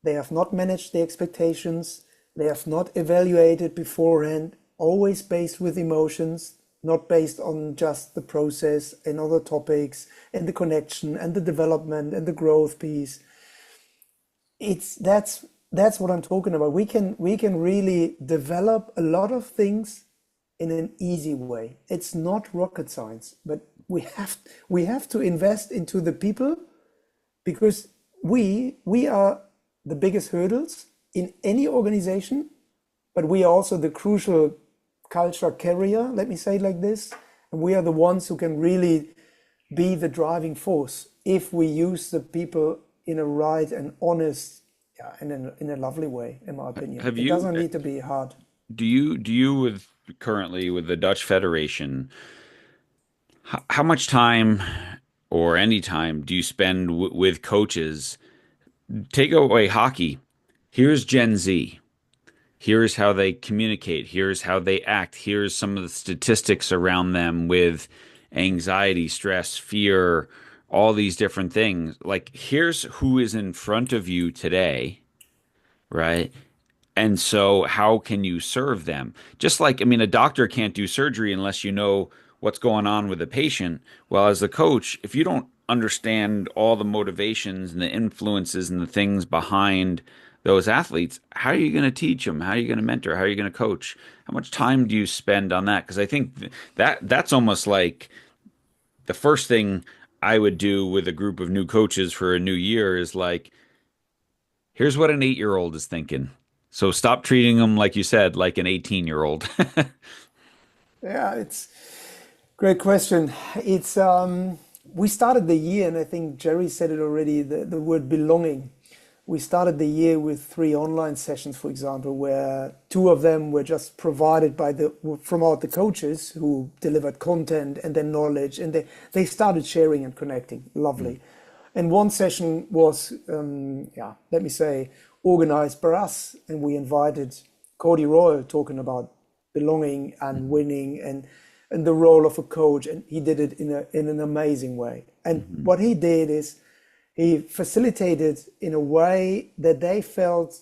they have not managed the expectations, they have not evaluated beforehand, always based with emotions, not based on just the process and other topics and the connection and the development and the growth piece. It's that's what I'm talking about. We can really develop a lot of things in an easy way. It's not rocket science, but we have to invest into the people because we are the biggest hurdles in any organization, but we are also the crucial culture carrier, let me say it like this. And we are the ones who can really be the driving force if we use the people in a right and honest, yeah, in a lovely way, in my opinion. Have It you doesn't need to be hard. do you with currently with the Dutch Federation, how much time or any time do you spend with coaches? Take away hockey. Here's Gen Z. Here's how they communicate. Here's how they act. Here's some of the statistics around them with anxiety, stress, fear, all these different things. Like, here's who is in front of you today, right? And so, how can you serve them? Just like, I mean, a doctor can't do surgery unless you know what's going on with the patient. Well, as a coach, if you don't understand all the motivations and the influences and the things behind those athletes, how are you going to teach them? How are you going to mentor? How are you going to coach? How much time do you spend on that? Because I think that's almost like the first thing I would do with a group of new coaches for a new year is like, here's what an 8-year-old is thinking. So stop treating them, like you said, like an 18-year-old. Yeah, it's great question. It's we started the year, and I think Jerry said it already, the word belonging. We started the year with 3 online sessions, for example, where 2 of them were just provided by the from out the coaches who delivered content and their knowledge, and they started sharing and connecting. Lovely. And one session was, yeah, let me say, organized by us, and we invited Cody Royal talking about belonging and winning and the role of a coach, and he did it in an amazing way. And what he did is he facilitated in a way that they felt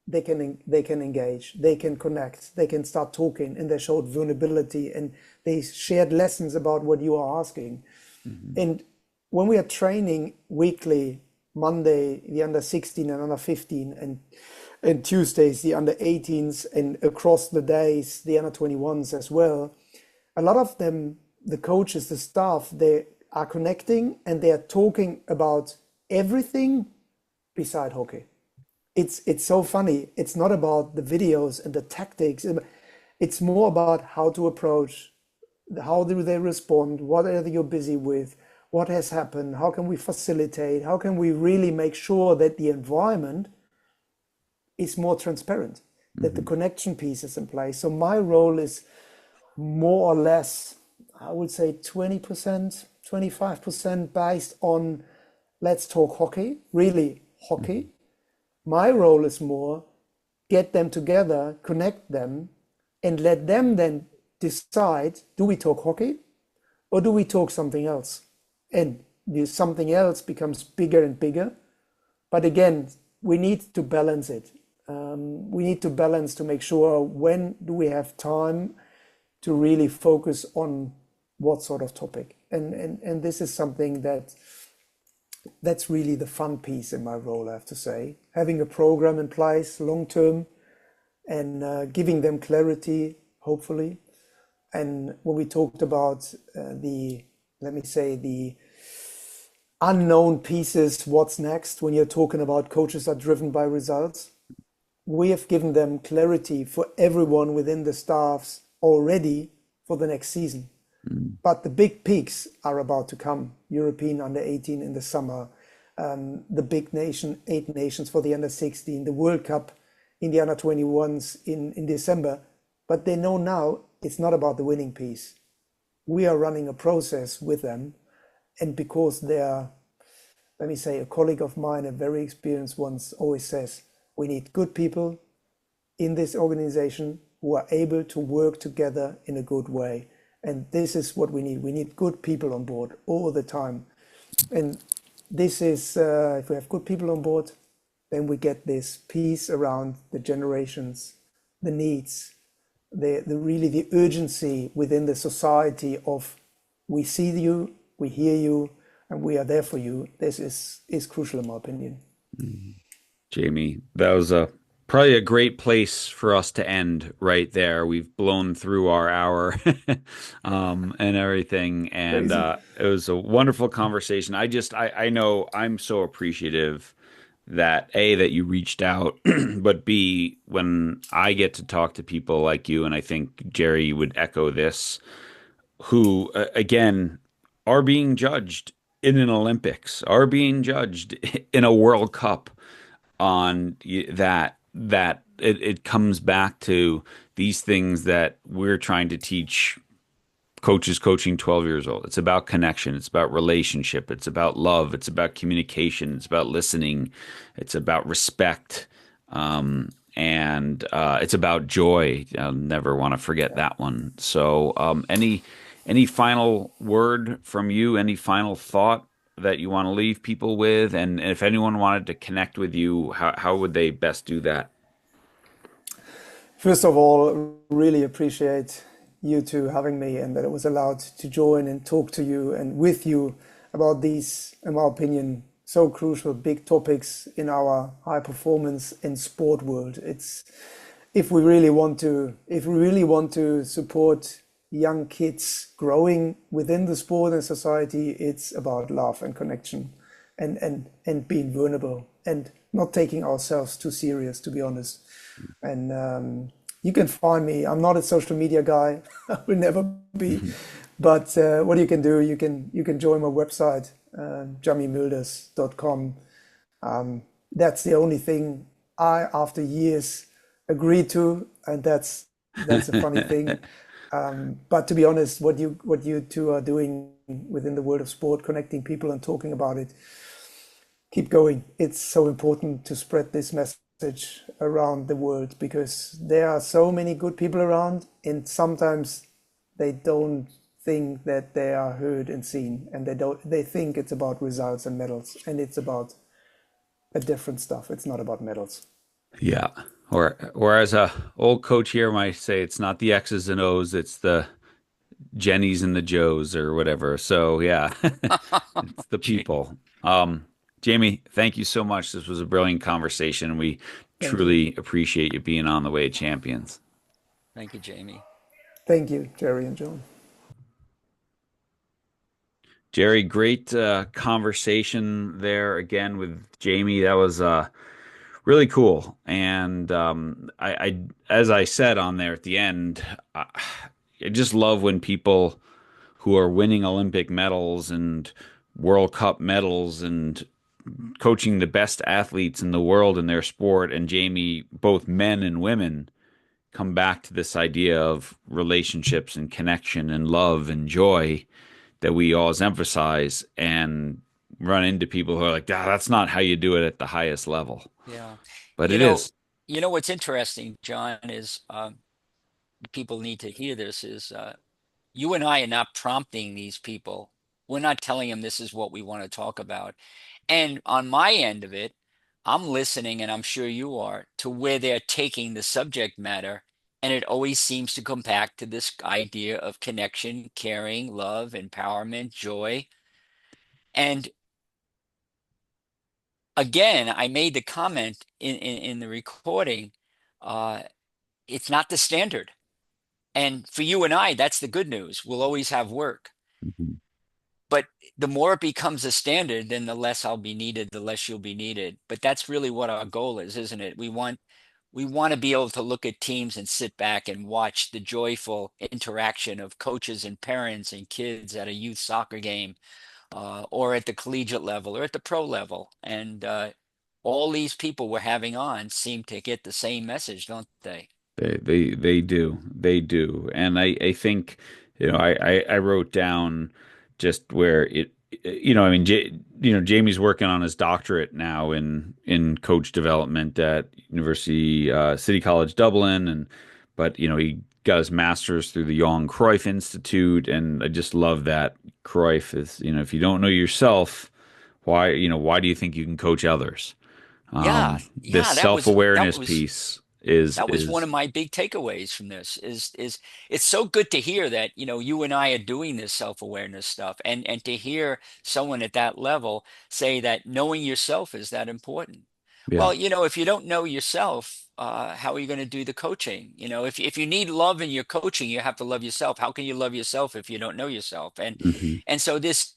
they can engage, they can connect, they can start talking, and they showed vulnerability, and they shared lessons about what you are asking. And when we are training weekly, Monday the under 16 and under 15, and Tuesdays the under 18s, and across the days the under 21s as well, a lot of them, the coaches, the staff, they are connecting and they are talking about everything beside hockey. It's so funny. It's not about the videos and the tactics. It's more about how to approach, how do they respond, what are you busy with, what has happened, how can we facilitate, how can we really make sure that the environment is more transparent, that the connection piece is in place. So my role is more or less, I would say 20%, 25% based on let's talk hockey, really hockey. My role is more get them together, connect them, and let them then decide, do we talk hockey or do we talk something else? And something else becomes bigger and bigger. But again, we need to balance it. We need to balance to make sure when do we have time to really focus on what sort of topic. And this is something that's really the fun piece in my role, I have to say. Having a program in place long term and giving them clarity, hopefully. And when we talked about let me say, the unknown pieces, what's next, when you're talking about coaches are driven by results, we have given them clarity for everyone within the staffs already for the next season. But the big peaks are about to come. European under 18 in the summer, the big 8 nations for the under 16, the World Cup in the under 21s in December. But they know now it's not about the winning piece. We are running a process with them. And because they're, let me say, a colleague of mine, a very experienced one, always says, we need good people in this organization who are able to work together in a good way. And this is what we need. We need good people on board all the time. And this is, if we have good people on board, then we get this piece around the generations, the needs, the really the urgency within the society of we see you, we hear you, and we are there for you. This is crucial in my opinion. Jamie, that was probably a great place for us to end right there. We've blown through our hour and everything, and Crazy. it was a wonderful conversation. I know I'm so appreciative that A, that you reached out, but B, when I get to talk to people like you, and I think Jerry would echo this, who again are being judged in an Olympics, are being judged in a World Cup on that it comes back to these things that we're trying to teach coaches coaching 12 years old. It's about connection, it's about relationship, it's about love, it's about communication, it's about listening, it's about respect, and it's about joy. I'll never want to forget that one. So any final word from you, any final thought that you want to leave people with? And if anyone wanted to connect with you, how would they best do that? First of all, really appreciate you two having me and that I was allowed to join and talk to you and with you about these, in my opinion, so crucial big topics in our high performance and sport world. It's if we really want to support young kids growing within the sport and society, it's about love and connection and being vulnerable and not taking ourselves too serious, to be honest. And you can find me. I'm not a social media guy. I will never be. But what you can do, you can join my website, jamimuelders.com. That's the only thing I, after years, agreed to, and that's a funny thing. But to be honest, what you two are doing within the world of sport, connecting people and talking about it, keep going. It's so important to spread this message around the world because there are so many good people around, and sometimes they don't think that they are heard and seen, and they think it's about results and medals, and it's about a different stuff. It's not about medals. Yeah. Or as a old coach here might say, it's not the X's and O's, it's the Jennies and the Joes or whatever. So yeah, it's the Gee, people. Jamie, thank you so much. This was a brilliant conversation. We Thank you. truly appreciate you being on the Way of Champions. thank you, Jamie. Thank you, Jerry and John. Jerry, great conversation there again with Jamie. That was really cool. And as I said on there at the end, I just love when people who are winning Olympic medals and World Cup medals and coaching the best athletes in the world in their sport, and Jamie, both men and women, come back to this idea of relationships and connection and love and joy that we always emphasize, and run into people who are like, ah, that's not how you do it at the highest level. Yeah. But You it know, is. what's interesting, John, is people need to hear this is you and I are not prompting these people. We're not telling them this is what we want to talk about. And on my end of it, I'm listening, and I'm sure you are, to where they're taking the subject matter. And it always seems to come back to this idea of connection, caring, love, empowerment, joy. And again, I made the comment in the recording, uh, it's not the standard. And for you and I, that's the good news. We'll always have work. Mhm. But the more it becomes a standard, then the less I'll be needed, the less you'll be needed. But that's really what our goal is, isn't it? We want to be able to look at teams and sit back and watch the joyful interaction of coaches and parents and kids at a youth soccer game, or at the collegiate level or at the pro level. And all these people we're having on seem to get the same message, don't they? They do. They do. And I think, I wrote down just where I mean, Jamie's working on his doctorate now in coach development at University City College Dublin, but he got his master's through the Johan Cruyff Institute, and I just love that Cruyff is, if you don't know yourself, why do you think you can coach others? Yeah, This yeah, that was that self-awareness was piece is that was one is of my big takeaways from this is it's so good to hear that, you and I are doing this self-awareness stuff, and to hear someone at that level say that knowing yourself is that important. yeah. Well, if you don't know yourself, how are you going to do the coaching? If you need love in your coaching, you have to love yourself. How can you love yourself if you don't know yourself? Hmm. And so this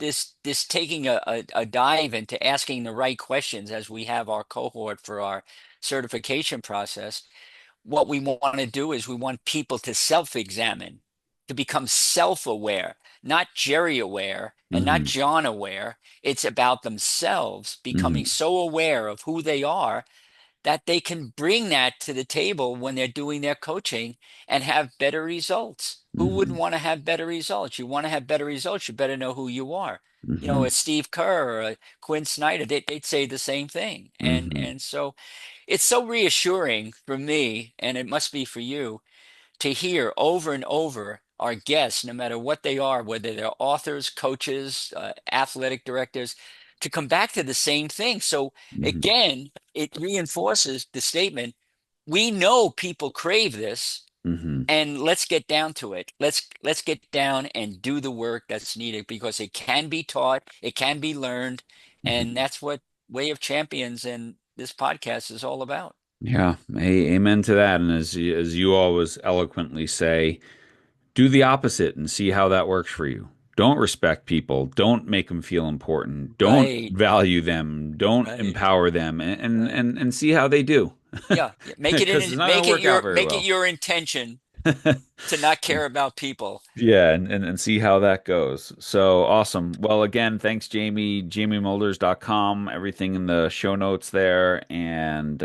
taking a dive into asking the right questions as we have our cohort for our certification process, what we want to do is we want people to self-examine, to become self-aware, not Jerry aware and not Hmm. John aware. It's about themselves becoming Hmm. so aware of who they are that they can bring that to the table when they're doing their coaching and have better results. Who wouldn't Hmm. want to have better results? You want to have better results, you better know who you are. Hmm. A Steve Kerr or a Quinn Snyder, they'd say the same thing. And Hmm. and so it's so reassuring for me, and it must be for you, to hear over and over our guests, no matter what they are, whether they're authors, coaches, athletic directors, to come back to the same thing. So Hmm. again, it reinforces the statement, we know people crave this. and let's get down to it. Let's get down and do the work that's needed because it can be taught, it can be learned, and that's what Way of Champions and this podcast is all about. Yeah, amen to that. And as you always eloquently say, do the opposite and see how that works for you. Don't respect people. Don't make them feel important. Don't Right, value them. Don't right, empower them, right. and see how they do. Yeah, yeah. Because it's not going to work out very Make it well. your intention to not care about people. Yeah, and see how that goes. So awesome. Well, again, thanks, Jamie. JamiMuelders.com. Everything in the show notes there. And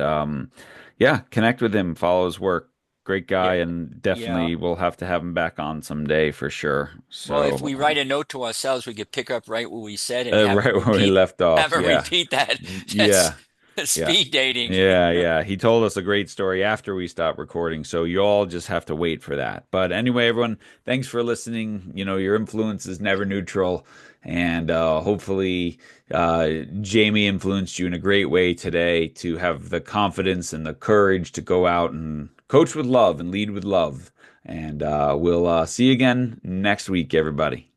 yeah, connect with him, follow his work. Great guy, Yeah, and yeah. definitely we'll have to have him back on someday for sure. Well, if So we write a note to ourselves, we could pick up right what we said and right where we left have off. her Yeah. repeat that. That's Yeah. Yeah. speed dating. Yeah, yeah. He told us a great story after we stopped recording, so you all just have to wait for that. But anyway, everyone, thanks for listening. You know, your influence is never neutral, and hopefully, Jamie influenced you in a great way today to have the confidence and the courage to go out and coach with love and lead with love. And we'll see you again next week, everybody.